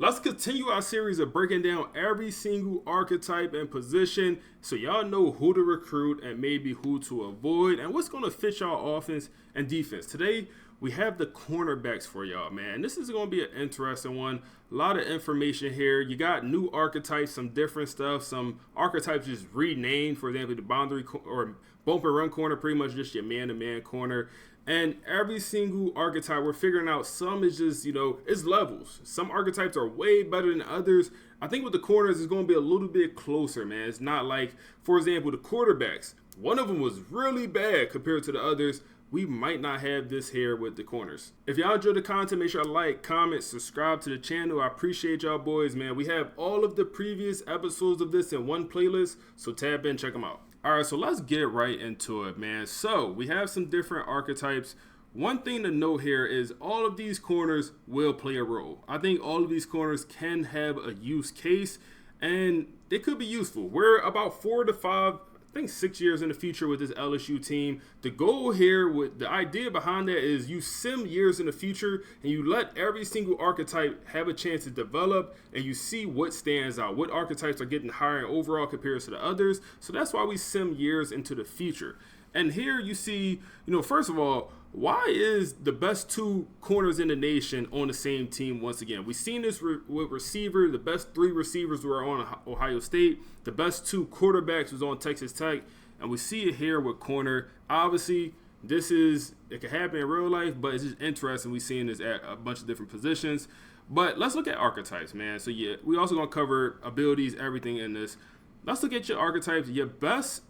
Let's continue our series of breaking down every single archetype and position so y'all know who to recruit and maybe who to avoid and what's going to fit y'all offense and defense. Today, we have the cornerbacks for y'all, man. This is going to be an interesting one. A lot of information here. You got new archetypes, some different stuff. Some archetypes just renamed. For example, the boundary or bump and run corner, pretty much just your man-to-man corner. And every single archetype, we're figuring out some is just, it's levels. Some archetypes are way better than others. I think with the corners, it's going to be a little bit closer, man. It's not like, for example, the quarterbacks. One of them was really bad compared to the others. We might not have this here with the corners. If y'all enjoy the content, make sure to like, comment, subscribe to the channel. I appreciate y'all boys, man. We have all of the previous episodes of this in one playlist, so tab in, check them out. All right, so let's get right into it, man. So we have some different archetypes. One thing to note here is all of these corners will play a role. I think all of these corners can have a use case, and they could be useful. We're about 4 to 5, I think 6 years in the future with this LSU team. The goal here, with the idea behind that, is you sim years in the future and you let every single archetype have a chance to develop and you see what stands out, what archetypes are getting higher overall compared to the others. So that's why we sim years into the future. And here you see, first of all, why is the best 2 corners in the nation on the same team once again? We've seen this with receiver. The best 3 receivers were on Ohio State. The best 2 quarterbacks was on Texas Tech. And we see it here with corner. Obviously, it can happen in real life, but it's just interesting. We're seeing this at a bunch of different positions. But let's look at archetypes, man. So, yeah, we also going to cover abilities, everything in this. Let's look at your archetypes. Your best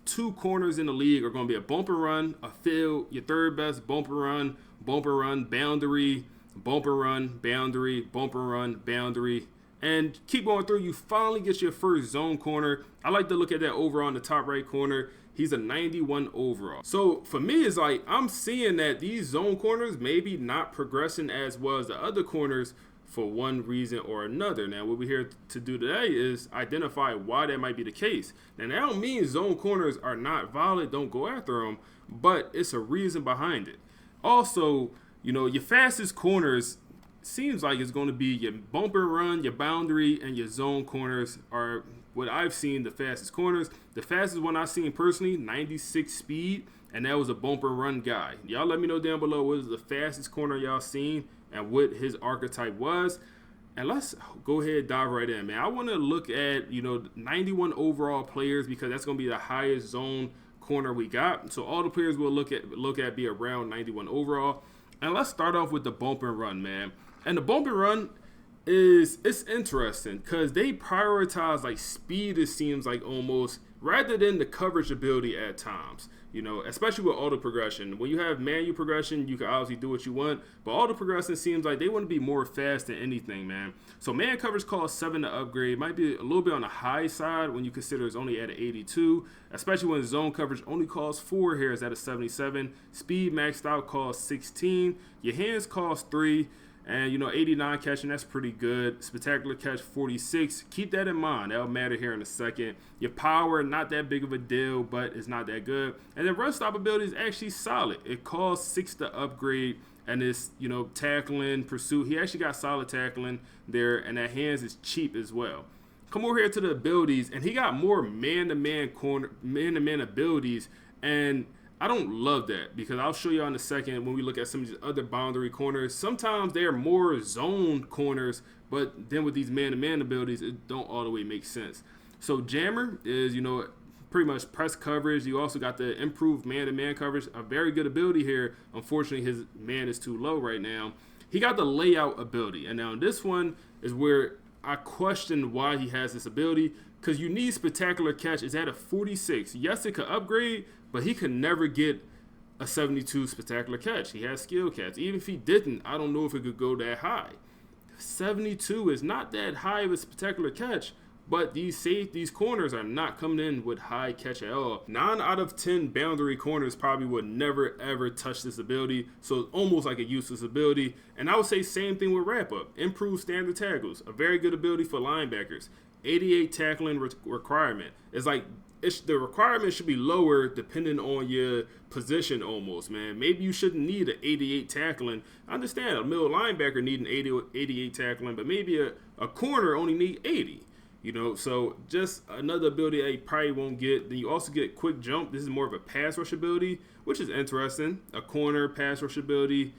2 corners in the league are going to be a bump and run, a field. Your third best, bump and run, boundary, bump and run, boundary, bump and run, boundary. And keep going through. You finally get your first zone corner. I like to look at that overall in the top right corner. He's a 91 overall. So for me, it's like I'm seeing that these zone corners maybe not progressing as well as the other corners for one reason or another. Now, what we're here to do today is identify why that might be the case. Now, that don't mean zone corners are not valid, don't go after them, but it's a reason behind it. Also, your fastest corners seems like it's going to be your bump and run, your boundary, and your zone corners are what I've seen the fastest corners. The fastest one I've seen personally, 96 speed, and that was a bump and run guy. Y'all let me know down below what is the fastest corner y'all seen and what his archetype was. And let's go ahead and dive right in, man. I want to look at, 91 overall players because that's going to be the highest zone corner we got. So all the players we'll look at be around 91 overall. And let's start off with the bump and run, man. And the bump and run it's interesting because they prioritize like speed, it seems like, almost, rather than the coverage ability at times. Especially with auto progression. When you have manual progression, you can obviously do what you want, but auto progression seems like they want to be more fast than anything, man. So man coverage costs 7 to upgrade. Might be a little bit on the high side when you consider it's only at an 82, especially when zone coverage only costs 4 here is at a 77. Speed maxed out costs 16. Your hands cost 3. And, 89 catching, that's pretty good. Spectacular catch, 46. Keep that in mind. That'll matter here in a second. Your power, not that big of a deal, but it's not that good. And then run stop ability is actually solid. It costs 6 to upgrade. And it's, tackling, pursuit. He actually got solid tackling there. And that hands is cheap as well. Come over here to the abilities. And he got more man-to-man abilities. And I don't love that because I'll show you in a second when we look at some of these other boundary corners. Sometimes they're more zone corners, but then with these man-to-man abilities, it don't all the way make sense. So jammer is, pretty much press coverage. You also got the improved man-to-man coverage, a very good ability here. Unfortunately, his man is too low right now. He got the layout ability, and now this one is where I question why he has this ability because you need spectacular catch. It's at a 46. Yes, it could upgrade, but he could never get a 72 spectacular catch. He has skill catch. Even if he didn't, I don't know if it could go that high. 72 is not that high of a spectacular catch, but these corners are not coming in with high catch at all. 9 out of 10 boundary corners probably would never, ever touch this ability, so it's almost like a useless ability. And I would say same thing with wrap-up. Improved standard tackles, a very good ability for linebackers. 88 tackling requirement. It's like the requirement should be lower depending on your position almost, man. Maybe you shouldn't need an 88 tackling. I understand a middle linebacker needing 88 tackling, but maybe a corner only need 80. So just another ability that you probably won't get. Then you also get quick jump. This is more of a pass rush ability, which is interesting. A corner pass rush ability.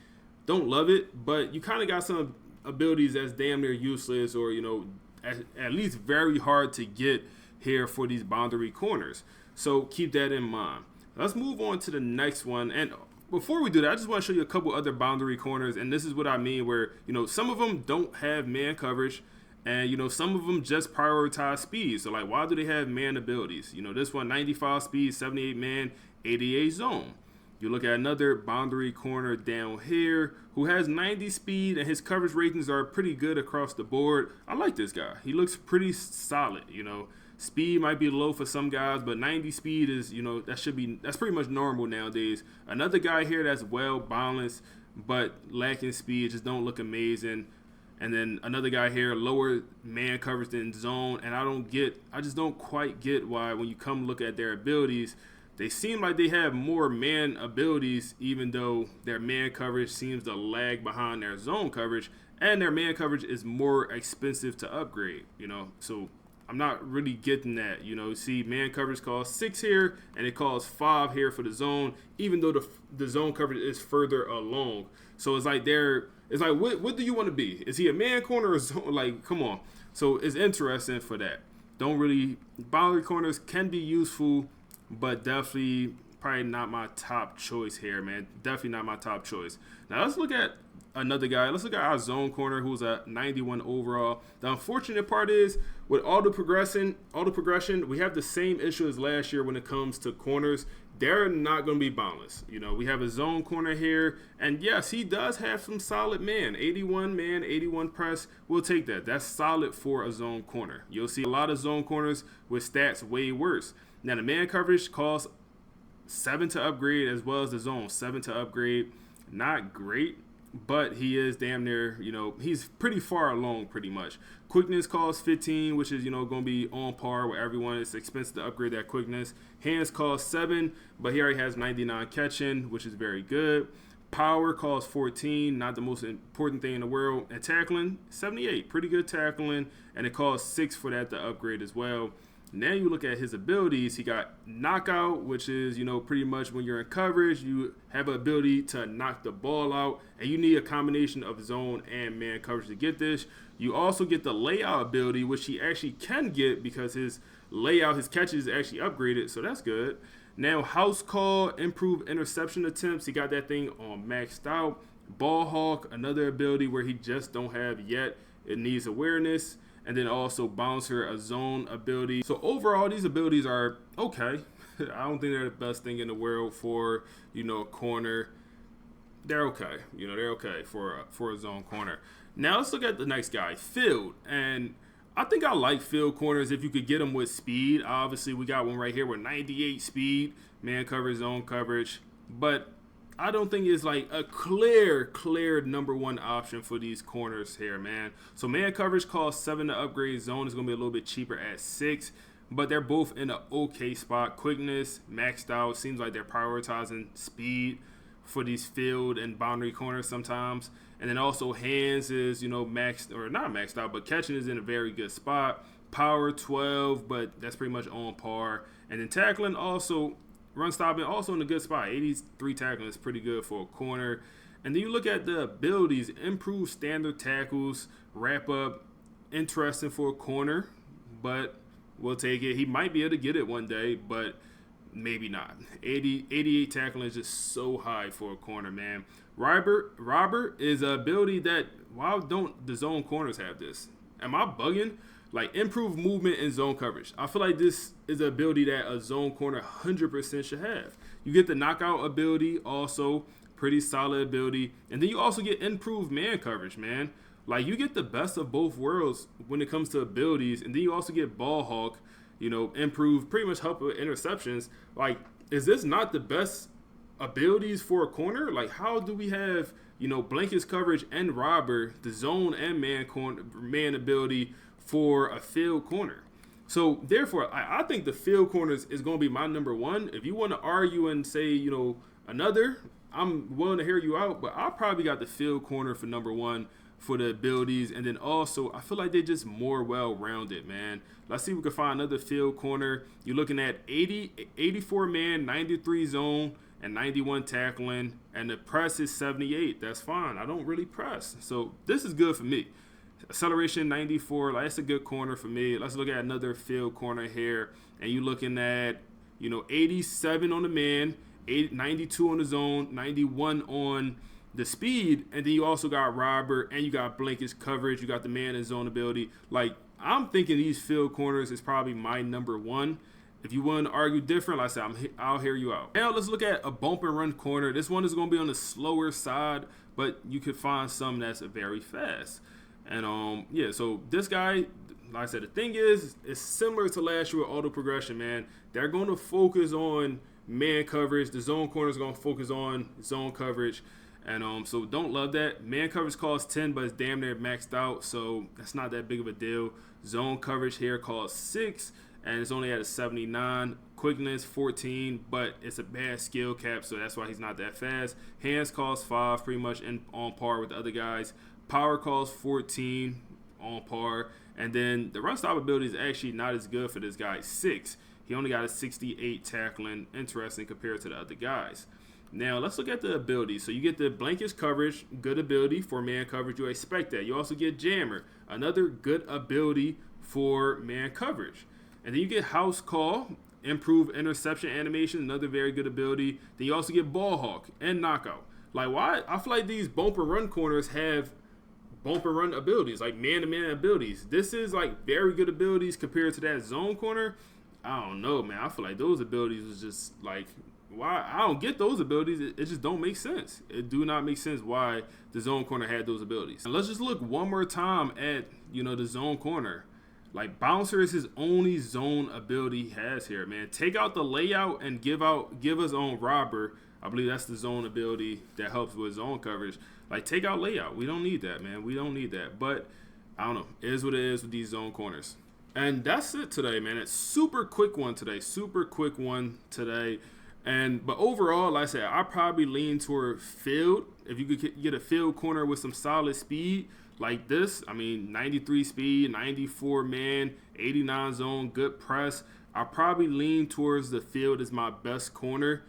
Don't love it, but you kind of got some abilities that's damn near useless or, at least very hard to get here for these boundary corners. So keep that in mind. Let's move on to the next one. And before we do that, I just want to show you a couple other boundary corners. And this is what I mean where, some of them don't have man coverage. And, some of them just prioritize speed. So, like, why do they have man abilities? This one, 95 speed, 78 man, 88 zone. You look at another boundary corner down here who has 90 speed, and his coverage ratings are pretty good across the board. I like this guy. He looks pretty solid, Speed might be low for some guys, but 90 speed is, that's pretty much normal nowadays. Another guy here that's well balanced, but lacking speed, just don't look amazing. And then another guy here, lower man coverage than zone. And I just don't quite get why when you come look at their abilities, they seem like they have more man abilities, even though their man coverage seems to lag behind their zone coverage. And their man coverage is more expensive to upgrade, So I'm not really getting that. You see man coverage costs 6 here, and it costs 5 here for the zone, even though the zone coverage is further along. So it's like what do you want to be? Is he a man corner or zone? Like, come on. So it's interesting for that. Boundary corners can be useful, but definitely probably not my top choice here, man. Definitely not my top choice. Now let's look at another guy. Let's look at our zone corner who's a 91 overall. The unfortunate part is with auto progression, we have the same issue as last year when it comes to corners. They're not going to be balanced. We have a zone corner here, and yes, he does have some solid man. 81 man, 81 press. We'll take that. That's solid for a zone corner. You'll see a lot of zone corners with stats way worse. Now the man coverage costs 7 to upgrade, as well as the zone 7 to upgrade. Not great, but he is damn near, he's pretty far along pretty much. Quickness costs 15, which is, going to be on par with everyone. It's expensive to upgrade that quickness. Hands cost 7, but he already has 99 catching, which is very good. Power costs 14, not the most important thing in the world. And tackling, 78, pretty good tackling, and it costs 6 for that to upgrade as well. Now you look at his abilities. He got knockout, which is, pretty much when you're in coverage, you have an ability to knock the ball out, and you need a combination of zone and man coverage to get this. You also get the layout ability, which he actually can get because his layout, his catches is actually upgraded, so that's good. Now, house call, improved interception attempts. He got that thing on maxed out. Ball hawk, another ability where he just don't have yet. It needs awareness. And then also bouncer, a zone ability. So overall, these abilities are okay. I don't think they're the best thing in the world for, a corner. They're okay. They're okay for a zone corner. Now let's look at the next guy, field. And I think I like field corners if you could get them with speed. Obviously, we got one right here with 98 speed, man coverage, zone coverage. But I don't think it's like a clear number one option for these corners here, man. So man coverage costs 7 to upgrade. Zone is going to be a little bit cheaper at 6. But they're both in an okay spot. Quickness, maxed out. Seems like they're prioritizing speed for these field and boundary corners sometimes. And then also hands is, maxed, or not maxed out, but catching is in a very good spot. Power 12, but that's pretty much on par. And then tackling also, run stopping also in a good spot. 83 tackling is pretty good for a corner. And then you look at the abilities, improve standard tackles, wrap up, interesting for a corner, but we'll take it. He might be able to get it one day, but maybe not. 88 tackling is just so high for a corner, man. Robert is an ability that, why don't the zone corners have this? Am I bugging? Like, improve movement and zone coverage. I feel like this is an ability that a zone corner 100% should have. You get the knockout ability, also pretty solid ability. And then you also get improved man coverage, man. Like, you get the best of both worlds when it comes to abilities. And then you also get ball hawk, improve, pretty much help with interceptions. Like, is this not the best abilities for a corner? Like, how do we have, blankets coverage and robber, the zone and man ability for a field corner? So therefore, I think the field corners is going to be my number one. If you want to argue and say, you know, another, I'm willing to hear you out, but I probably got the field corner for number one for the abilities. And then also, I feel like they're just more well-rounded, man. Let's see if we can find another field corner. You're looking at 84 man, 93 zone, and 91 tackling, and the press is 78. That's fine. I don't really press. So this is good for me. Acceleration 94, like that's a good corner for me. Let's look at another field corner here, and you're looking at, you know, 87 on the man, 92 on the zone, 91 on the speed, and then you also got robber, and you got blanket coverage. You got the man and zone ability. Like, I'm thinking these field corners is probably my number one. If you want to argue different, like I said, I'll hear you out. Now let's look at a bump and run corner. This one is going to be on the slower side, but you could find some that's very fast. And yeah, so this guy, like I said, the thing is, it's similar to last year with auto progression, man. They're going to focus on man coverage. The zone corner is going to focus on zone coverage. And so don't love that. Man coverage costs 10, but it's damn near maxed out, so that's not that big of a deal. Zone coverage here costs 6, and it's only at a 79. Quickness 14, but it's a bad skill cap, so that's why he's not that fast. Hands cost 5, pretty much on par with the other guys. Power costs 14, on par. And then the run stop ability is actually not as good for this guy, 6. He only got a 68 tackling, interesting compared to the other guys. Now, let's look at the abilities. So you get the blankish coverage, good ability for man coverage. You expect that. You also get jammer, another good ability for man coverage. And then you get house call, improve interception animation, another very good ability. Then you also get ball hawk and knockout. Like, why? I feel like these bump and run corners have bump and run abilities, like man-to-man abilities. This is like very good abilities compared to that zone corner. I don't know, man. I feel like those abilities was just like, why? I don't get those abilities. It just don't make sense. It do not make sense why the zone corner had those abilities. And let's just look one more time at, you know, the zone corner. Like, bouncer is his only zone ability he has here, man. Take out the layout and give us on robber. I believe that's the zone ability that helps with zone coverage. Like, take out layout. We don't need that, man. We don't need that. But I don't know. It is what it is with these zone corners. And that's it today, man. It's super quick one today. Super quick one today. But overall, like I said, I probably lean toward field. If you could get a field corner with some solid speed like this, I mean, 93 speed, 94 man, 89 zone, good press, I probably lean towards the field as my best corner.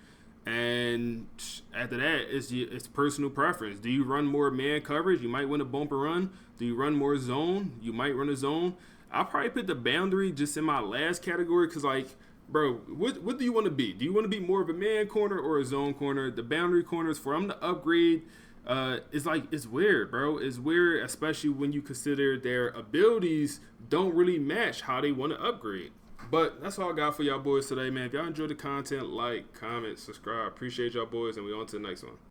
And after that, it's personal preference. Do you run more man coverage? You might win a bumper run. Do you run more zone? You might run a zone. I'll probably put the boundary just in my last category because, like, bro, what do you want to be? Do you want to be more of a man corner or a zone corner? The boundary corners for them to upgrade, it's weird, bro. It's weird, especially when you consider their abilities don't really match how they want to upgrade. But that's all I got for y'all boys today, man. If y'all enjoyed the content, like, comment, subscribe. Appreciate y'all boys, and we on to the next one.